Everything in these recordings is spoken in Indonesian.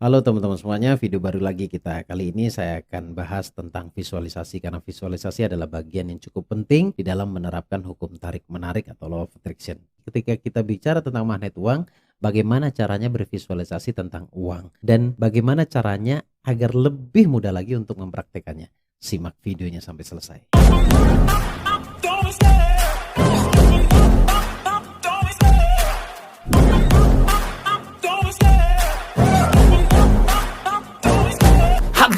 Halo teman-teman semuanya, video baru lagi kita. Kali ini saya akan bahas tentang visualisasi karena visualisasi adalah bagian yang cukup penting di dalam menerapkan hukum tarik-menarik atau law of attraction. Ketika kita bicara tentang magnet uang, bagaimana caranya bervisualisasi tentang uang dan bagaimana caranya agar lebih mudah lagi untuk mempraktekannya. Simak videonya sampai selesai.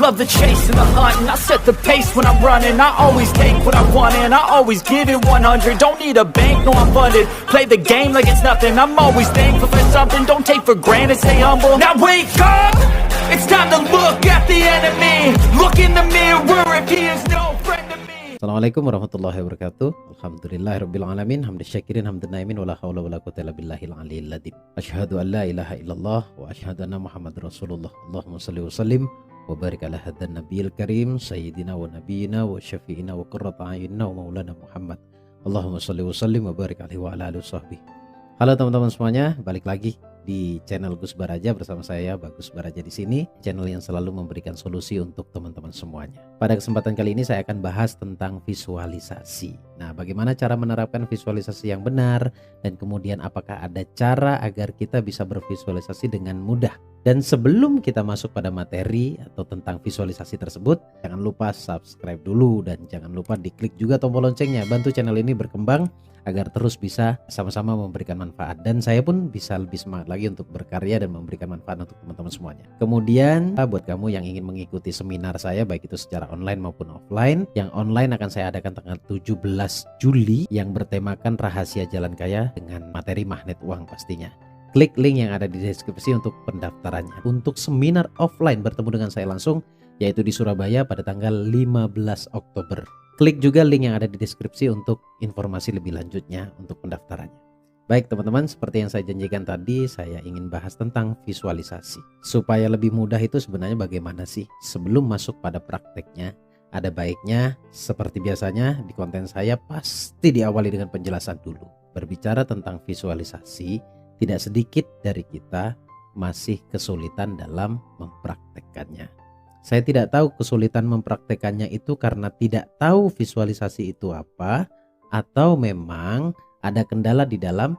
Love the chase and the hunt, and I set the pace when I'm running. I always take what I want and I always give it 100. Don't need a bank, no I'm funded. Play the game like it's nothing. I'm always thankful for something. Don't take for granted, stay humble. Now wake up, it's time to look at the enemy. Look in the mirror if he is no friend to me. Assalamualaikum warahmatullahi wabarakatuh. Alhamdulillahirrabbilalamin. Hamdan syakirin, hamdan naimin. Wala hawla wala quwwata illa billahil aliyil ladhim. Asyhadu an la ilaha illallah wa asyhadu anna muhammadar rasulullah. Allahumma salli wa sallim wa barik ala hadan nabiyil karim sayyidina wa nabiyina wa syafi'ina wa qurrata a'yunina wa maulana Muhammad. Allahumma salli wa sallim wa barik alaihi wa ala alihi washabbihi. Halo teman-teman semuanya, balik lagi di channel Gus Baraja bersama saya Bagus Baraja di sini, channel yang selalu memberikan solusi untuk teman-teman semuanya. Pada kesempatan kali ini saya akan bahas tentang visualisasi. Nah, bagaimana cara menerapkan visualisasi yang benar dan kemudian apakah ada cara agar kita bisa bervisualisasi dengan mudah. Dan sebelum kita masuk pada materi atau tentang visualisasi tersebut, jangan lupa subscribe dulu dan jangan lupa diklik juga tombol loncengnya. Bantu channel ini berkembang agar terus bisa sama-sama memberikan manfaat. Dan saya pun bisa lebih semangat lagi untuk berkarya dan memberikan manfaat untuk teman-teman semuanya. Kemudian buat kamu yang ingin mengikuti seminar saya baik itu secara online maupun offline, yang online akan saya adakan tanggal 17 Juli yang bertemakan rahasia jalan kaya dengan materi magnet uang pastinya. Klik link yang ada di deskripsi untuk pendaftarannya. Untuk seminar offline bertemu dengan saya langsung yaitu di Surabaya pada tanggal 15 Oktober. Klik juga link yang ada di deskripsi untuk informasi lebih lanjutnya untuk pendaftarannya. Baik teman-teman, seperti yang saya janjikan tadi, saya ingin bahas tentang visualisasi. Supaya lebih mudah itu sebenarnya bagaimana sih? Sebelum masuk pada prakteknya, ada baiknya seperti biasanya di konten saya pasti diawali dengan penjelasan dulu. Berbicara tentang visualisasi, tidak sedikit dari kita masih kesulitan dalam mempraktekkannya. Saya tidak tahu kesulitan mempraktekannya itu karena tidak tahu visualisasi itu apa, atau memang ada kendala di dalam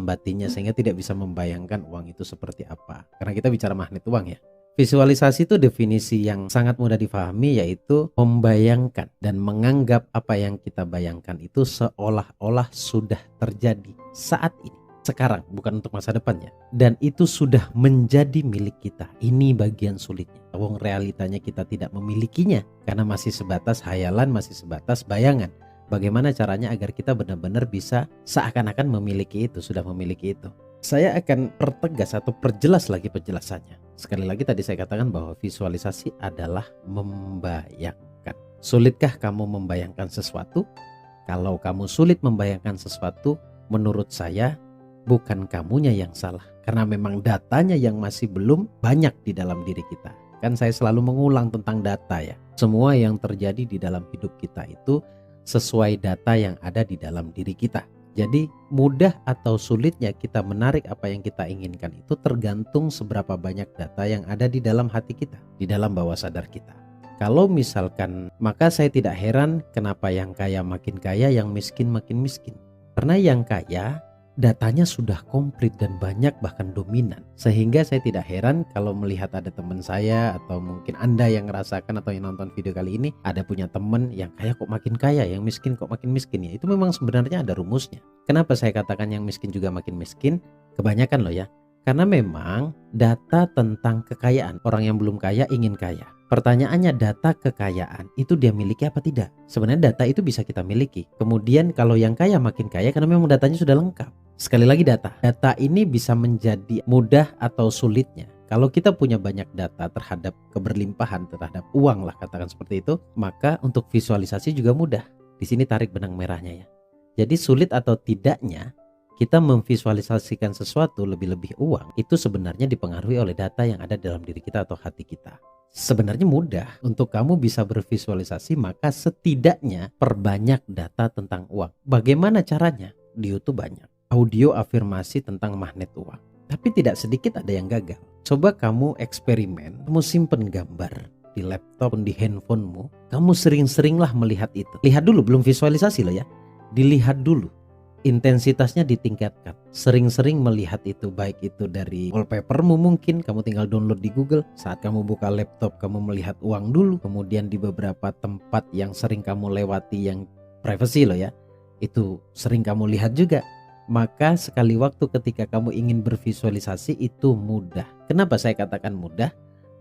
batinnya sehingga tidak bisa membayangkan uang itu seperti apa. Karena kita bicara magnet uang ya. Visualisasi itu definisi yang sangat mudah difahami, yaitu membayangkan dan menganggap apa yang kita bayangkan itu seolah-olah sudah terjadi saat ini, sekarang, bukan untuk masa depannya, dan itu sudah menjadi milik kita. Ini bagian sulitnya. Wong realitanya kita tidak memilikinya karena masih sebatas hayalan, masih sebatas bayangan. Bagaimana caranya agar kita benar-benar bisa seakan-akan memiliki itu, sudah memiliki itu. Saya akan pertegas atau perjelas lagi penjelasannya. Sekali lagi tadi saya katakan bahwa visualisasi adalah membayangkan. Sulitkah kamu membayangkan sesuatu? Kalau kamu sulit membayangkan sesuatu, menurut saya bukan kamunya yang salah, karena memang datanya yang masih belum banyak di dalam diri kita. Kan saya selalu mengulang tentang data ya. Semua yang terjadi di dalam hidup kita itu sesuai data yang ada di dalam diri kita. Jadi mudah atau sulitnya kita menarik apa yang kita inginkan itu tergantung seberapa banyak data yang ada di dalam hati kita, di dalam bawah sadar kita. Kalau misalkan, maka saya tidak heran kenapa yang kaya makin kaya, yang miskin makin miskin. Karena yang kaya datanya sudah komplit dan banyak, bahkan dominan. Sehingga saya tidak heran kalau melihat ada teman saya atau mungkin Anda yang ngerasakan atau yang nonton video kali ini, ada punya teman yang kaya kok makin kaya, yang miskin kok makin miskin ya. Itu memang sebenarnya ada rumusnya. Kenapa saya katakan yang miskin juga makin miskin? Kebanyakan loh ya. Karena memang data tentang kekayaan, orang yang belum kaya ingin kaya. Pertanyaannya, data kekayaan itu dia miliki apa tidak? Sebenarnya data itu bisa kita miliki. Kemudian kalau yang kaya makin kaya karena memang datanya sudah lengkap. Sekali lagi data ini bisa menjadi mudah atau sulitnya. Kalau kita punya banyak data terhadap keberlimpahan, terhadap uang lah katakan seperti itu, maka untuk visualisasi juga mudah. Di sini tarik benang merahnya ya. Jadi sulit atau tidaknya kita memvisualisasikan sesuatu, lebih-lebih uang, itu sebenarnya dipengaruhi oleh data yang ada dalam diri kita atau hati kita. Sebenarnya mudah untuk kamu bisa bervisualisasi, maka setidaknya perbanyak data tentang uang. Bagaimana caranya? Di YouTube banyak audio afirmasi tentang magnet uang. Tapi tidak sedikit ada yang gagal. Coba kamu eksperimen, kamu simpen gambar di laptop, di handphonemu, kamu sering-seringlah melihat itu. Lihat dulu, belum visualisasi loh ya. Dilihat dulu. Intensitasnya ditingkatkan. Sering-sering melihat itu, baik itu dari wallpapermu mungkin, kamu tinggal download di Google. Saat kamu buka laptop, kamu melihat uang dulu. Kemudian di beberapa tempat yang sering kamu lewati yang privacy loh ya, itu sering kamu lihat juga. Maka sekali waktu ketika kamu ingin bervisualisasi itu mudah. Kenapa saya katakan mudah?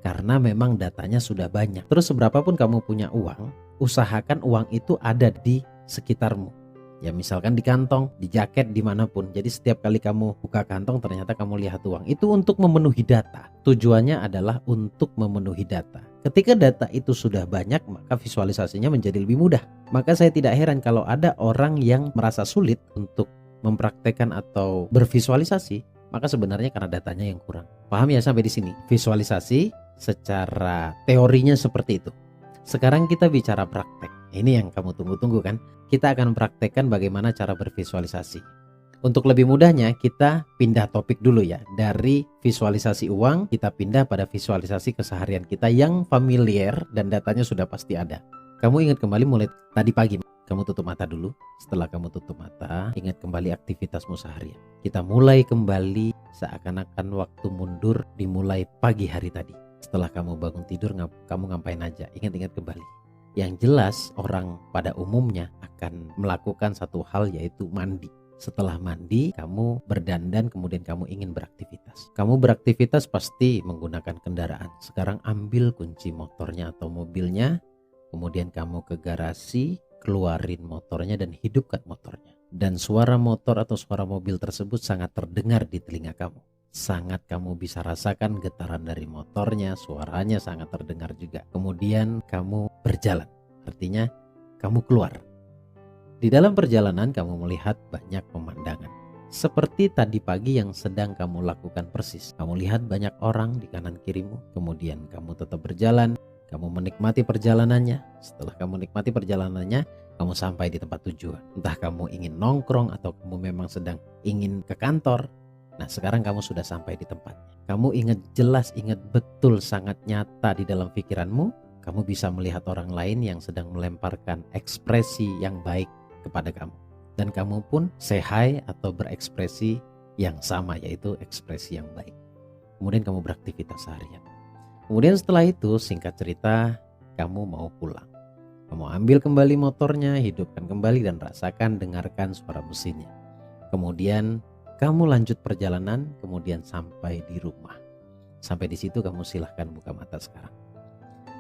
Karena memang datanya sudah banyak. Terus seberapapun kamu punya uang, usahakan uang itu ada di sekitarmu. Ya misalkan di kantong, di jaket, dimanapun. Jadi setiap kali kamu buka kantong ternyata kamu lihat uang. Itu untuk memenuhi data. Tujuannya adalah untuk memenuhi data. Ketika data itu sudah banyak, maka visualisasinya menjadi lebih mudah. Maka saya tidak heran kalau ada orang yang merasa sulit untuk mempraktekkan atau bervisualisasi, maka sebenarnya karena datanya yang kurang. Paham ya sampai di sini? Visualisasi secara teorinya seperti itu. Sekarang kita bicara praktek. Ini yang kamu tunggu-tunggu kan? Kita akan praktekkan bagaimana cara bervisualisasi. Untuk lebih mudahnya kita pindah topik dulu ya. Dari visualisasi uang kita pindah pada visualisasi keseharian kita yang familiar dan datanya sudah pasti ada. Kamu ingat kembali mulai tadi pagi. Kamu tutup mata dulu. Setelah kamu tutup mata, ingat kembali aktivitasmu seharian. Kita mulai kembali seakan-akan waktu mundur dimulai pagi hari tadi. Setelah kamu bangun tidur, kamu ngapain aja? Ingat-ingat kembali. Yang jelas orang pada umumnya akan melakukan satu hal, yaitu mandi. Setelah mandi, kamu berdandan, kemudian kamu ingin beraktivitas. Kamu beraktivitas pasti menggunakan kendaraan. Sekarang ambil kunci motornya atau mobilnya, kemudian kamu ke garasi, keluarin motornya dan hidupkan motornya. Dan suara motor atau suara mobil tersebut sangat terdengar di telinga kamu. Sangat kamu bisa rasakan getaran dari motornya, suaranya sangat terdengar juga. Kemudian kamu berjalan, artinya kamu keluar. Di dalam perjalanan kamu melihat banyak pemandangan. Seperti tadi pagi yang sedang kamu lakukan persis. Kamu lihat banyak orang di kanan kirimu, kemudian kamu tetap berjalan. Kamu menikmati perjalanannya. Setelah kamu nikmati perjalanannya, kamu sampai di tempat tujuan. Entah kamu ingin nongkrong atau kamu memang sedang ingin ke kantor. Nah sekarang kamu sudah sampai di tempatnya. Kamu ingat jelas, ingat betul, sangat nyata di dalam pikiranmu. Kamu bisa melihat orang lain yang sedang melemparkan ekspresi yang baik kepada kamu. Dan kamu pun say hi atau berekspresi yang sama, yaitu ekspresi yang baik. Kemudian kamu beraktivitas seharian. Kemudian setelah itu singkat cerita kamu mau pulang. Kamu ambil kembali motornya, hidupkan kembali dan rasakan, dengarkan suara mesinnya. Kemudian kamu lanjut perjalanan, kemudian sampai di rumah. Sampai di situ kamu silahkan buka mata sekarang.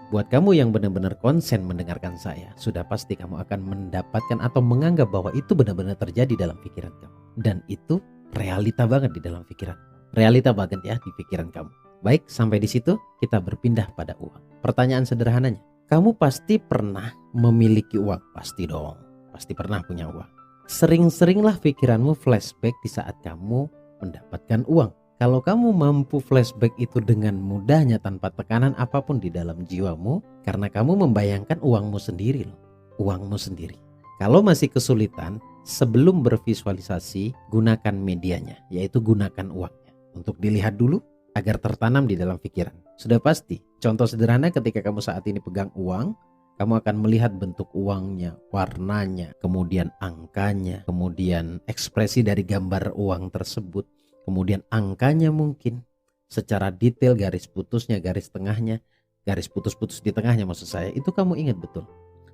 Buat kamu yang benar-benar konsen mendengarkan saya, sudah pasti kamu akan mendapatkan atau menganggap bahwa itu benar-benar terjadi dalam pikiran kamu. Dan itu realita banget di dalam pikiran. Realita banget ya di pikiran kamu. Baik, sampai di situ kita berpindah pada uang. Pertanyaan sederhananya, kamu pasti pernah memiliki uang? Pasti dong, pasti pernah punya uang. Sering-seringlah pikiranmu flashback di saat kamu mendapatkan uang. Kalau kamu mampu flashback itu dengan mudahnya tanpa tekanan apapun di dalam jiwamu, karena kamu membayangkan uangmu sendiri loh, uangmu sendiri. Kalau masih kesulitan, sebelum bervisualisasi, gunakan medianya, yaitu gunakan uangnya. Untuk dilihat dulu, agar tertanam di dalam pikiran. Sudah pasti, contoh sederhana ketika kamu saat ini pegang uang, kamu akan melihat bentuk uangnya, warnanya, kemudian angkanya, kemudian ekspresi dari gambar uang tersebut, kemudian angkanya mungkin, secara detail garis putusnya, garis tengahnya, garis putus-putus di tengahnya maksud saya, itu kamu ingat betul.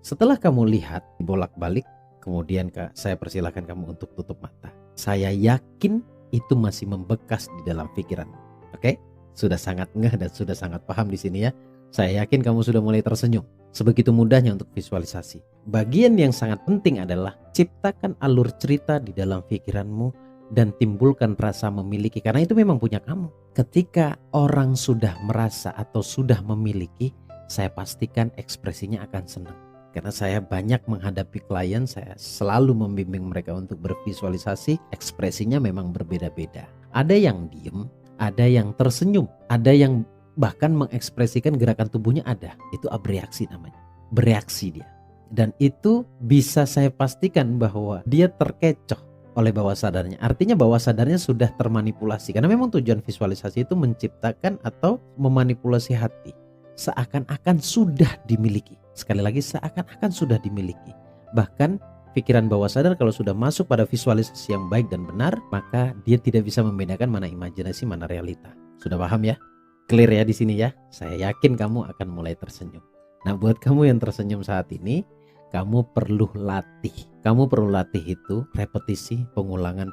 Setelah kamu lihat bolak-balik, kemudian saya persilahkan kamu untuk tutup mata. Saya yakin itu masih membekas di dalam pikiran. Oke, sudah sangat ngeh dan sudah sangat paham di sini ya. Saya yakin kamu sudah mulai tersenyum. Sebegitu mudahnya untuk visualisasi. Bagian yang sangat penting adalah ciptakan alur cerita di dalam pikiranmu dan timbulkan rasa memiliki, karena itu memang punya kamu. Ketika orang sudah merasa atau sudah memiliki, saya pastikan ekspresinya akan senang. Karena saya banyak menghadapi klien, saya selalu membimbing mereka untuk bervisualisasi, ekspresinya memang berbeda-beda. Ada yang diem, ada yang tersenyum, ada yang bahkan mengekspresikan gerakan tubuhnya ada. Itu abreaksi namanya, bereaksi dia. Dan itu bisa saya pastikan bahwa dia terkecoh oleh bawah sadarnya. Artinya bawah sadarnya sudah termanipulasi. Karena memang tujuan visualisasi itu menciptakan atau memanipulasi hati. Seakan-akan sudah dimiliki. Sekali lagi, seakan-akan sudah dimiliki. Bahkan pikiran bawah sadar kalau sudah masuk pada visualisasi yang baik dan benar, maka dia tidak bisa membedakan mana imajinasi, mana realita. Sudah paham ya? Clear ya di sini ya? Saya yakin kamu akan mulai tersenyum. Nah, buat kamu yang tersenyum saat ini, kamu perlu latih. Kamu perlu latih itu repetisi, pengulangan.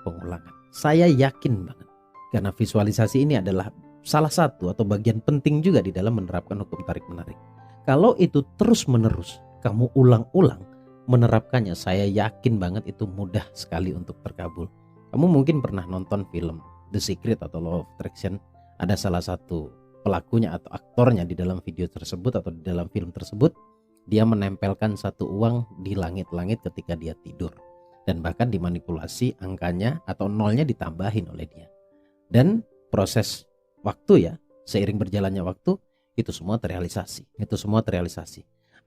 Saya yakin banget. Karena visualisasi ini adalah salah satu atau bagian penting juga di dalam menerapkan hukum tarik-menarik. Kalau itu terus-menerus kamu ulang-ulang menerapkannya, saya yakin banget itu mudah sekali untuk terkabul. Kamu mungkin pernah nonton film The Secret atau Law of Attraction. Ada salah satu pelakunya atau aktornya di dalam video tersebut atau di dalam film tersebut, dia menempelkan satu uang di langit-langit ketika dia tidur, dan bahkan dimanipulasi angkanya atau nolnya ditambahin oleh dia. Dan proses waktu ya, seiring berjalannya waktu, itu semua terrealisasi.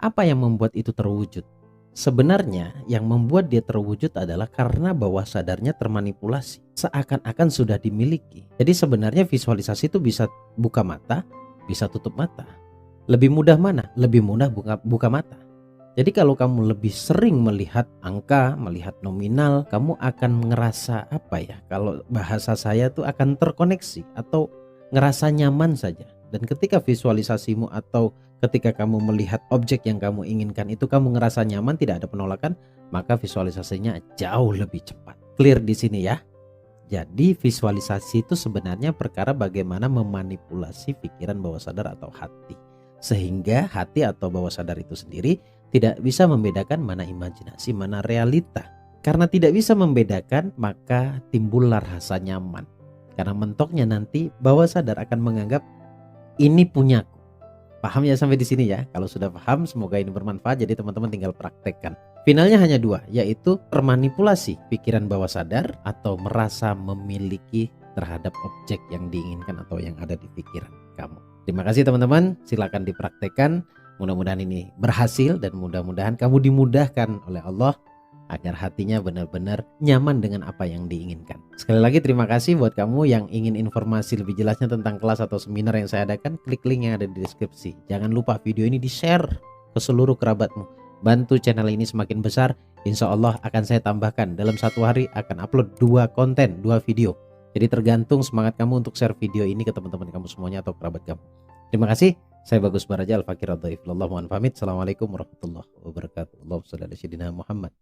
Apa yang membuat itu terwujud? Sebenarnya yang membuat dia terwujud adalah karena bawah sadarnya termanipulasi, seakan-akan sudah dimiliki. Jadi sebenarnya visualisasi itu bisa buka mata, bisa tutup mata. Lebih mudah mana? Lebih mudah buka mata. Jadi kalau kamu lebih sering melihat angka, melihat nominal, kamu akan ngerasa apa ya? Kalau bahasa saya tuh akan terkoneksi atau ngerasa nyaman saja. Dan ketika visualisasimu atau ketika kamu melihat objek yang kamu inginkan itu kamu ngerasa nyaman, tidak ada penolakan, maka visualisasinya jauh lebih cepat. Clear di sini ya? Jadi visualisasi itu sebenarnya perkara bagaimana memanipulasi pikiran bawah sadar atau hati. Sehingga hati atau bawah sadar itu sendiri tidak bisa membedakan mana imajinasi, mana realita. Karena tidak bisa membedakan, maka timbullah rasa nyaman. Karena mentoknya nanti bawah sadar akan menganggap ini punyaku. Paham ya sampai di sini ya? Kalau sudah paham, semoga ini bermanfaat. Jadi teman-teman tinggal praktekkan. Finalnya hanya dua, yaitu termanipulasi pikiran bawah sadar atau merasa memiliki terhadap objek yang diinginkan atau yang ada di pikiran kamu. Terima kasih teman-teman, silakan dipraktekkan. Mudah-mudahan ini berhasil dan mudah-mudahan kamu dimudahkan oleh Allah agar hatinya benar-benar nyaman dengan apa yang diinginkan. Sekali lagi terima kasih buat kamu yang ingin informasi lebih jelasnya tentang kelas atau seminar yang saya adakan, klik link yang ada di deskripsi. Jangan lupa video ini di-share ke seluruh kerabatmu. Bantu channel ini semakin besar. Insya Allah akan saya tambahkan dalam satu hari akan upload 2 konten, 2 video. Jadi tergantung semangat kamu untuk share video ini ke teman-teman kamu semuanya atau kerabat kamu. Terima kasih. Saya Bagus Baraja, Al-Fakir Ad-Dhaif. Mohon pamit. Assalamualaikum warahmatullahi wabarakatuh. Allahumma shalli ala sayyidina Muhammad.